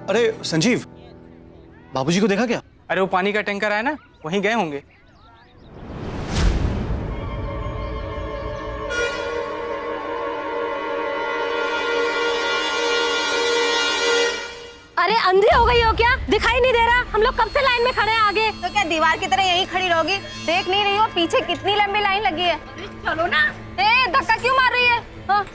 अरे संजीव, बाबूजी को देखा क्या? अरे वो पानी का टैंकर आया ना, वहीं गए होंगे। अरे अंधी हो गई हो क्या? दिखाई नहीं दे रहा? हम लोग कब से लाइन में खड़े हैं आगे। तो क्या दीवार की तरह यहीं खड़ी रहोगी? देख नहीं रही हो पीछे कितनी लंबी लाइन लगी है? चलो ना। धक्का क्यों मार रही है? हाँ।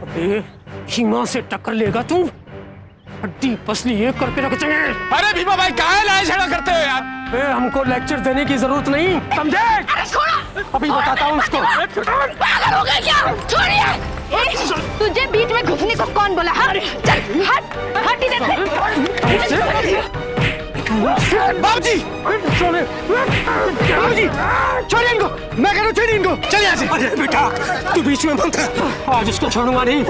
अबे भीमा से टक्कर लेगा तू, हड्डी पसली एक करके रख देंगे। अरे भीमा भाई काहे लड़ाई झगड़ा करते हो यार? हमको लेक्चर देने की जरूरत नहीं, समझे? अभी बताता हूँ उसको। पागल हो गए क्या? छोड़िए। तुझे बीच में घुसने को कौन बोला? चल हट हट इधर से। बाबूजी, बाबूजी, छोड़िए इनको। मैं कह रहा हूँ छोड़िए इनको, चल यहाँ से। अरे बेटा तू बीच में मत कर, आज इसको छोड़ूंगा नहीं,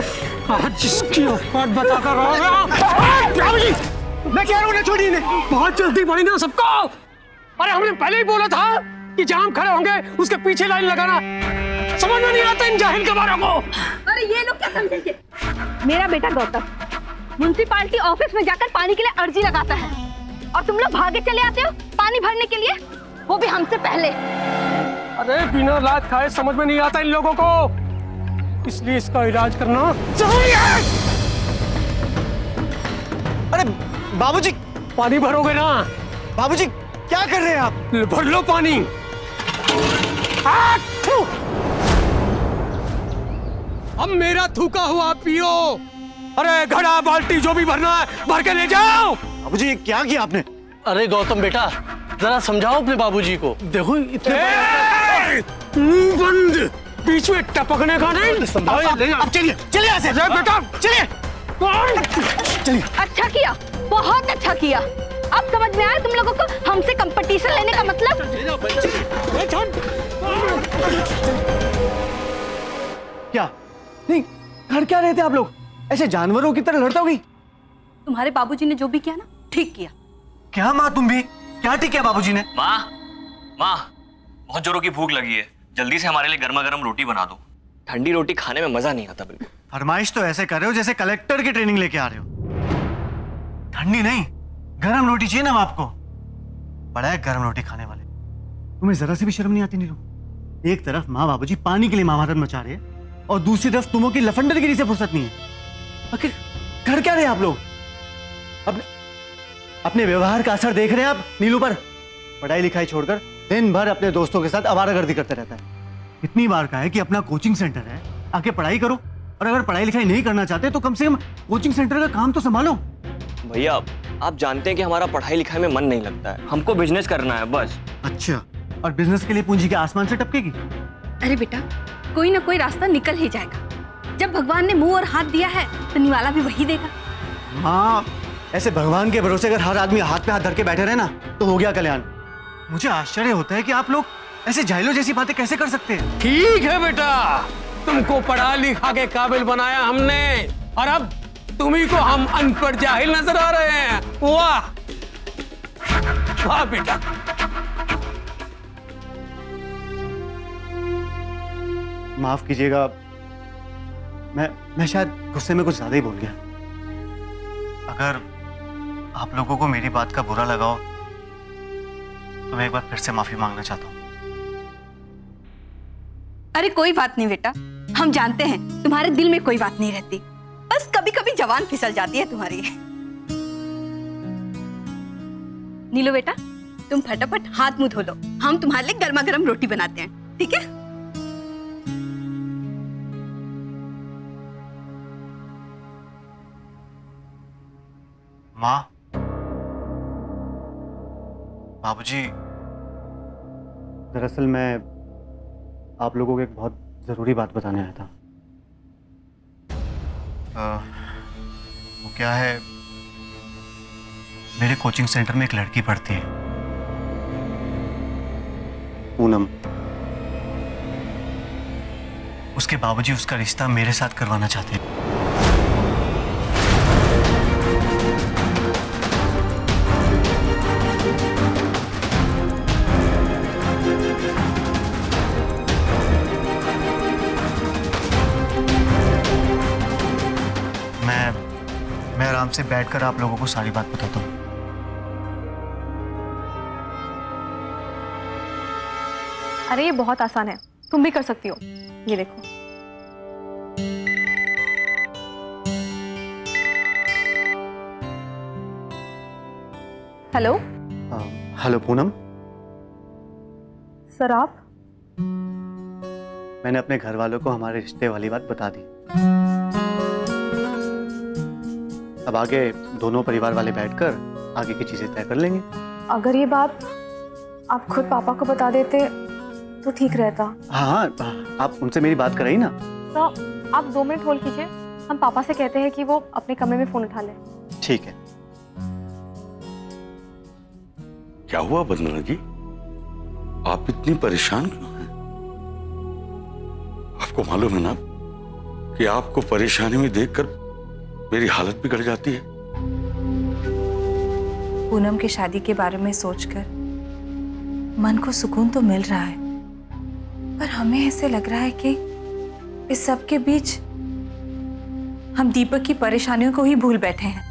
आज जिसकी औकात बता कर रहा। बाबूजी, मैं कह रहा हूँ ना छोड़िए इन्हें। बहुत जल्दी पड़ी ना सबको। अरे हमने पहले ही बोला था कि जहाँ हम खड़े होंगे उसके पीछे लाइन लगाना। समझ में नहीं आता इन जाहिल गवारों को। अरे ये लोग क्या समझेंगे? मेरा बेटा गौतम म्युनिसिपालिटी ऑफिस में जाकर पानी के लिए अर्जी लगाता है और तुम लोग भागे चले आते हो पानी भरने के लिए, वो भी हमसे पहले। अरे बिना लात खाए समझ में नहीं आता इन लोगों को, इसलिए इसका इलाज करना चाहिए। अरे बाबूजी, पानी भरोगे ना? बाबूजी क्या कर रहे हैं आप? भर लो पानी। अब मेरा थूका हुआ पियो। अरे घड़ा बाल्टी जो भी भरना है भर के ले जाओ। बाबूजी क्या किया आपने? अरे गौतम बेटा जरा समझाओ अपने बाबूजी को। देखो इतने मुंह बंद, बीच में टपकने का नहीं। अब चलिए चलिए यहाँ से। बेटा चलिए चलिए। अच्छा किया, बहुत अच्छा किया। अब समझ में आया तुम लोगों को हमसे कंपटीशन लेने का मतलब। क्या नहीं, घर क्या रहे थे आप लोग? ऐसे जानवरों की तरह लड़ता होगी। तुम्हारे बाबूजी ने जो भी किया ना, ठीक किया। क्या माँ तुम भी? क्या ठीक किया बाबूजी ने? माँ बहुत जोरों की भूख लगी है, जल्दी से हमारे लिए गर्मा गर्म रोटी बना दो। ठंडी रोटी खाने में मजा नहीं आता बिल्कुल। फरमाइश तो ऐसे कर रहे हो जैसे कलेक्टर की ट्रेनिंग लेके आ रहे हो। ठंडी नहीं, गरम रोटी चाहिए ना आपको। बड़ा है गरम रोटी खाने वाले। तुम्हें जरा सी भी शर्म नहीं आती नीलू? एक तरफ माँ बाबूजी पानी के लिए महाभारत मचा रहे हैं और दूसरी तरफ तुमों की लफंडरगिरी से फुर्सत नहीं है। आखिर घर क्या रहे आप लोग? अपने व्यवहार का असर देख रहे हैं आप नीलू पर? पढ़ाई लिखाई छोड़कर दिन भर अपने दोस्तों के साथ आवारागर्दी करते रहता है। इतनी बार कहा है कि अपना कोचिंग सेंटर है, आके पढ़ाई करो, और अगर पढ़ाई लिखाई नहीं करना चाहते तो कम से कम कोचिंग सेंटर का काम तो संभालो। भैया आप जानते हैं कि हमारा पढ़ाई लिखाई में मन नहीं लगता है, हमको बिजनेस करना है बस। अच्छा, और बिजनेस के लिए पूंजी के आसमान से टपकेगी? अरे बेटा, कोई ना कोई रास्ता निकल ही जाएगा। जब भगवान ने मुंह और हाथ दिया है तो निवाला भी वही देगा। हाँ, ऐसे भगवान के भरोसे अगर हर आदमी हाथ पे हाथ धर के बैठे रहे ना तो हो गया कल्याण। मुझे आश्चर्य होता है कि आप लोग ऐसे जाहिलों जैसी बातें कैसे कर सकते हैं। ठीक है बेटा, तुमको पढ़ा लिखा के काबिल बनाया हमने, और अब तुम्ही को हम अनपढ़ जाहिल नजर आ रहे हैं। वाह वाह बेटा। माफ कीजिएगा, मैं शायद गुस्से में कुछ ज्यादा ही बोल गया। अगर आप लोगों को मेरी बात का बुरा लगा हो तो मैं एक बार फिर से माफी मांगना चाहता हूँ। अरे कोई बात नहीं बेटा, हम जानते हैं तुम्हारे दिल में कोई बात नहीं रहती, बस कभी कभी जबान फिसल जाती है तुम्हारी। नीलो बेटा, तुम फटाफट हाथ मुंह धो लो, हम तुम्हारे लिए गर्मा गर्म रोटी बनाते हैं, ठीक है? माँ, बाबूजी, दरअसल मैं आप लोगों को एक बहुत जरूरी बात बताने आया था। वो क्या है, मेरे कोचिंग सेंटर में एक लड़की पढ़ती है, पूनम। उसके बाबूजी उसका रिश्ता मेरे साथ करवाना चाहते हैं। मैं आराम से बैठकर आप लोगों को सारी बात बताता हूँ। अरे ये बहुत आसान है, तुम भी कर सकती हो। ये देखो। हेलो हेलो पूनम, सर, आप? मैंने अपने घर वालों को हमारे रिश्ते वाली बात बता दी। अब आगे दोनों परिवार वाले बैठकर आगे की चीजें तय कर लेंगे। अगर ये बात आप खुद पापा को बता देते तो ठीक रहता। हाँ, आप उनसे मेरी बात कराई ना। तो आप 2 मिनट होल्ड कीजिए, हम पापा से कहते हैं कि वो अपने कमरे में फोन उठा लें। ठीक है। क्या हुआ वंदना जी, आप इतनी परेशान क्यों हैं? आपको मालूम है ना कि आपको परेशानी में देखकर मेरी हालत बिगड़ जाती है। पूनम की शादी के बारे में सोचकर मन को सुकून तो मिल रहा है, पर हमें ऐसे लग रहा है कि इस सब के बीच हम दीपक की परेशानियों को ही भूल बैठे हैं।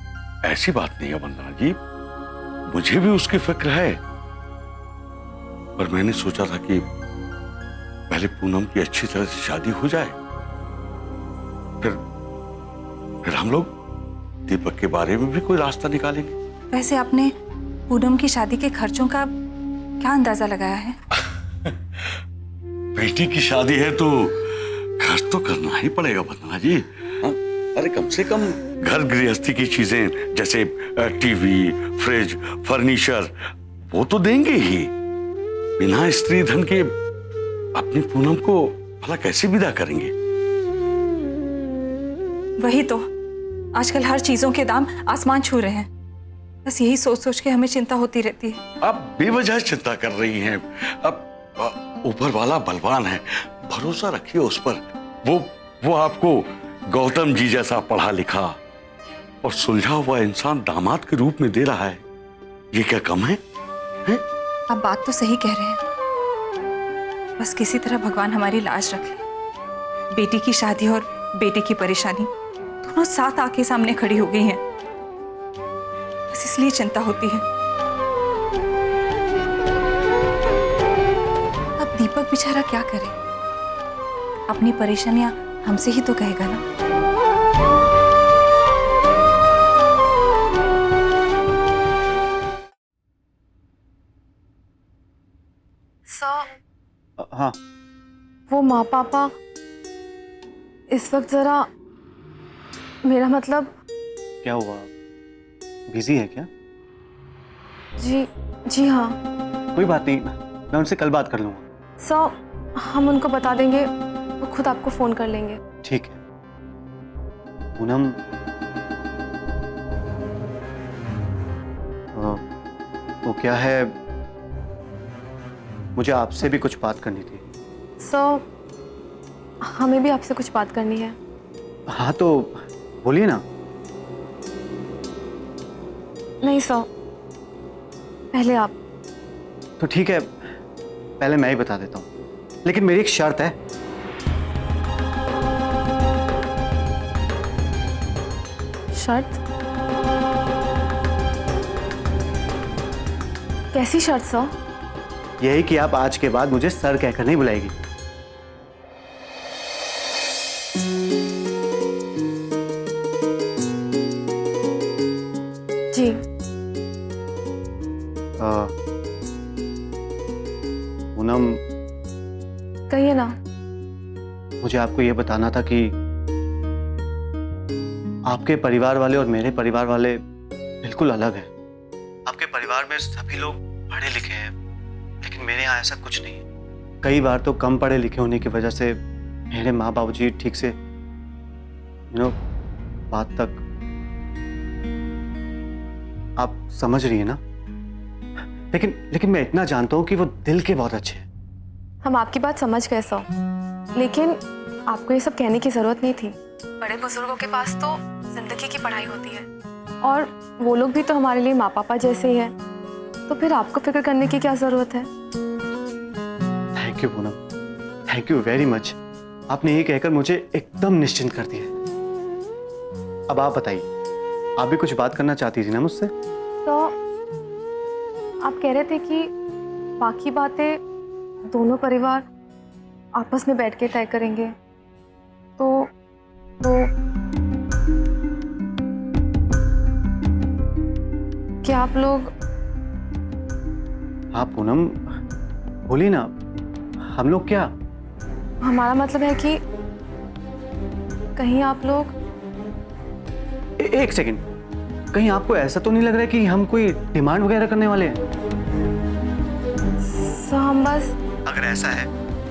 ऐसी बात नहीं है वंदना जी, मुझे भी उसकी फिक्र है, पर मैंने सोचा था कि पहले पूनम की अच्छी तरह से शादी हो जाए, फिर हम लोग दीपक के बारे में भी कोई रास्ता निकालेंगे। वैसे आपने पूनम की शादी के खर्चों का क्या अंदाजा लगाया है? बेटी की शादी है तो खर्च तो करना ही पड़ेगा वंदना जी। हाँ? अरे कम से कम घर गृहस्थी की चीजें जैसे टीवी, फ्रिज, फर्नीचर वो तो देंगे ही। बिना स्त्री धन के अपनी पूनम को भला कैसे विदा करेंगे? वही तो, आजकल हर चीजों के दाम आसमान छू रहे हैं। बस यही सोच सोच के हमें चिंता होती रहती है। आप बेवजह चिंता कर रही हैं। अब ऊपर वाला बलवान है, भरोसा रखिए उस पर। वो आपको गौतम जी जैसा पढ़ा लिखा और सुलझा हुआ इंसान दामाद के रूप में दे रहा है। ये क्या कम है? आप बात तो सही कह रहे हैं, बस किसी तरह भगवान हमारी लाज रख ले। बेटी की शादी और बेटे की परेशानी दोनों साथ आके सामने खड़ी हो गई हैं, बस इसलिए चिंता होती है। अब दीपक बेचारा क्या करे? अपनी परेशानियां हमसे ही तो कहेगा ना। हाँ, वो माँ पापा इस वक्त जरा, मेरा मतलब। क्या हुआ, बिजी है क्या? जी हाँ। कोई बात नहीं, मैं उनसे कल बात कर लूंगा। सो हम उनको बता देंगे, वो खुद आपको फोन कर लेंगे। ठीक है। पूनम, वो क्या है, मुझे आपसे भी कुछ बात करनी थी। हमें भी आपसे कुछ बात करनी है। हाँ तो बोलिए ना। नहीं पहले आप। तो ठीक है, पहले मैं ही बता देता हूँ, लेकिन मेरी एक शर्त है। शर्त? कैसी शर्त सर? यही कि आप आज के बाद मुझे सर कहकर नहीं बुलाएगी। जी। पूनम, कहिए ना। मुझे आपको यह बताना था कि आपके परिवार वाले और मेरे परिवार वाले बिल्कुल अलग हैं। आपके परिवार में सभी लोग पढ़े लिखे हैं, लेकिन मेरे यहाँ ऐसा कुछ नहीं है। कई बार तो कम पढ़े लिखे होने की वजह से मेरे माँ बाबूजी ठीक से बात तक, आप समझ रही है ना? लेकिन मैं इतना जानता हूँ कि वो दिल के बहुत अच्छे हैं। हम आपकी बात समझ गए सर, लेकिन आपको ये सब कहने की जरूरत नहीं थी। बड़े बुजुर्गों के पास तो जिंदगी की पढ़ाई होती है, और वो लोग भी तो हमारे लिए माँ पापा जैसे ही हैं, तो फिर आपको फिक्र करने की क्या जरूरत है? Thank you Poonam, thank you very much. आपने ये कहकर मुझे एकदम निश्चिंत कर दिया। अब आप बताइए, आप भी कुछ बात करना चाहती थी ना मुझसे? तो आप कह रहे थे कि बाकी बातें दोनों परिवार आपस में बैठ के तय करेंगे। तो क्या आप लोग? हाँ पूनम, बोली ना, हम लोग क्या? हमारा मतलब है कि कहीं आप लोग एक सेकंड, कहीं आपको ऐसा तो नहीं लग रहा है कि हम कोई डिमांड वगैरह करने वाले हैं? तो हम बस, अगर ऐसा है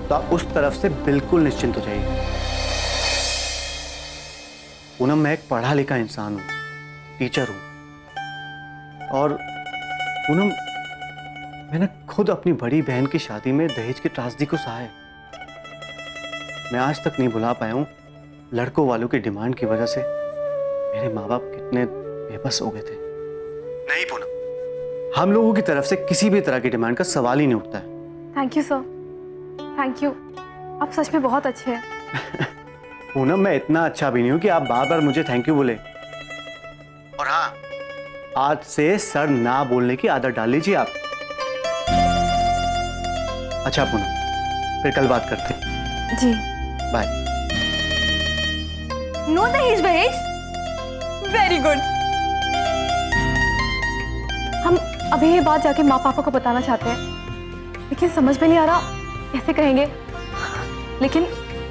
तो आप उस तरफ से बिल्कुल निश्चिंत हो जाइए। पूनम, मैं एक पढ़ा लिखा इंसान हूं, टीचर हूं, और पूनम मैंने खुद अपनी बड़ी बहन की शादी में दहेज की त्रासदी को सहा है। मैं आज तक नहीं भुला पाया हूं लड़कों वालों की डिमांड की वजह से मेरे माँ बाप कितने बेबस हो गए थे। नहीं पूनम, हम लोगों की तरफ से किसी भी तरह की डिमांड का सवाल ही नहीं उठता है। Thank you sir, thank you. आप सच में बहुत अच्छे हैं। पूनम, मैं इतना अच्छा भी नहीं हूं कि आप बार बार मुझे थैंक यू बोले। और हाँ, आज से सर ना बोलने की आदत डाल लीजिए आप। अच्छा पूनम, फिर कल बात करते हैं। जी बाय। नो दहेज वहेज, वेरी गुड। हम अभी ये बात जाके माँ पापा को बताना चाहते हैं, लेकिन समझ में नहीं आ रहा कैसे कहेंगे। लेकिन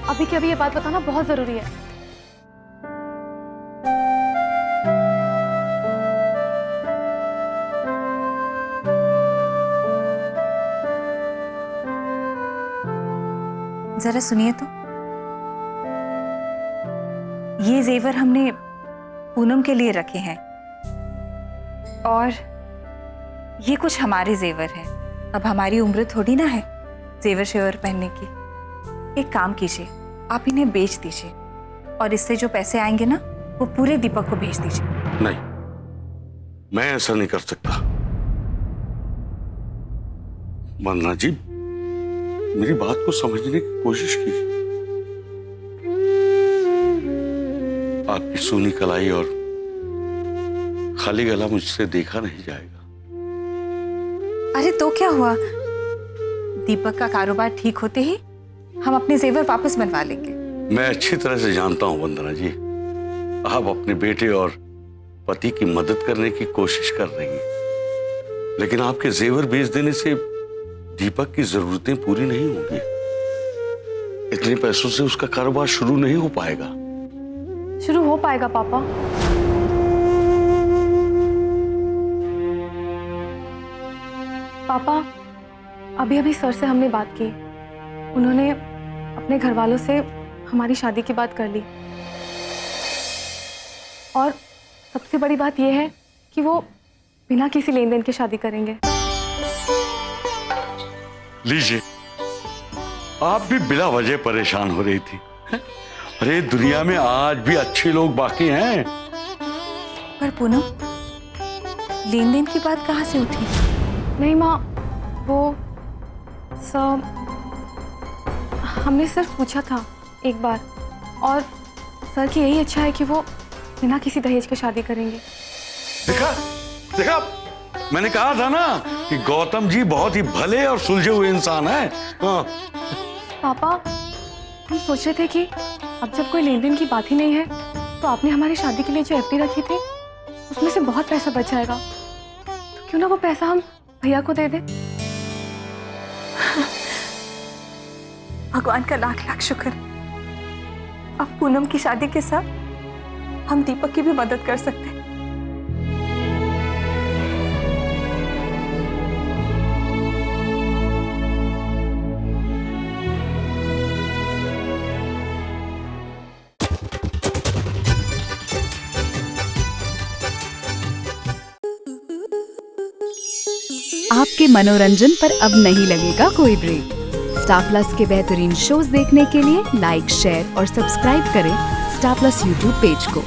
अभी के अभी ये बात बताना बहुत जरूरी है। जरा सुनिए तो, ये जेवर हमने पूनम के लिए रखे हैं और ये कुछ हमारे जेवर हैं। अब हमारी उम्र थोड़ी ना है जेवर शेवर पहनने की। एक काम कीजिए, आप इन्हें बेच दीजिए और इससे जो पैसे आएंगे ना वो पूरे दीपक को भेज दीजिए। नहीं, मैं ऐसा नहीं कर सकता। वंदना जी, मेरी बात को समझने की कोशिश कीजिए। आपकी सूनी कलाई और खाली गला मुझसे देखा नहीं जाएगा। अरे तो क्या हुआ, दीपक का कारोबार ठीक होते ही हम अपने जेवर वापस बनवा लेंगे। मैं अच्छी तरह से जानता हूं वंदना जी, आप अपने बेटे और पति की मदद करने की कोशिश कर रही हैं, लेकिन आपके जेवर बेच देने से दीपक की जरूरतें पूरी नहीं होंगी। इतने पैसों से उसका कारोबार शुरू नहीं हो पाएगा। शुरू हो पाएगा पापा। पापा, अभी अभी सर से हमने बात की, उन्होंने अपने घर वालों से हमारी शादी की बात कर ली और सबसे बड़ी बात यह है कि वो बिना किसी लेन देन के शादी करेंगे। लीजिए, आप भी बिना वजह परेशान हो रही थी। अरे दुनिया में आज भी अच्छे लोग बाकी हैं। पर पूनम, लेन देन की बात कहाँ से उठी? नहीं माँ, वो सब हमने सिर्फ पूछा था एक बार, और सर की यही इच्छा है कि वो बिना किसी दहेज के शादी करेंगे। देखा देखा, मैंने कहा था ना कि गौतम जी बहुत ही भले और सुलझे हुए इंसान हैं। हाँ। पापा, हम सोच रहे थे कि अब जब कोई लेन देन की बात ही नहीं है तो आपने हमारी शादी के लिए जो एफडी रखी थी उसमें से बहुत पैसा बच जाएगा, तो क्यों ना वो पैसा हम भैया को दे दें। भगवान का लाख लाख शुक्र, अब पूनम की शादी के साथ हम दीपक की भी मदद कर सकते हैं। आपके मनोरंजन पर अब नहीं लगेगा कोई ब्रेक। स्टार प्लस के बेहतरीन शोज देखने के लिए लाइक, शेयर और सब्सक्राइब करें स्टार प्लस यूट्यूब पेज को।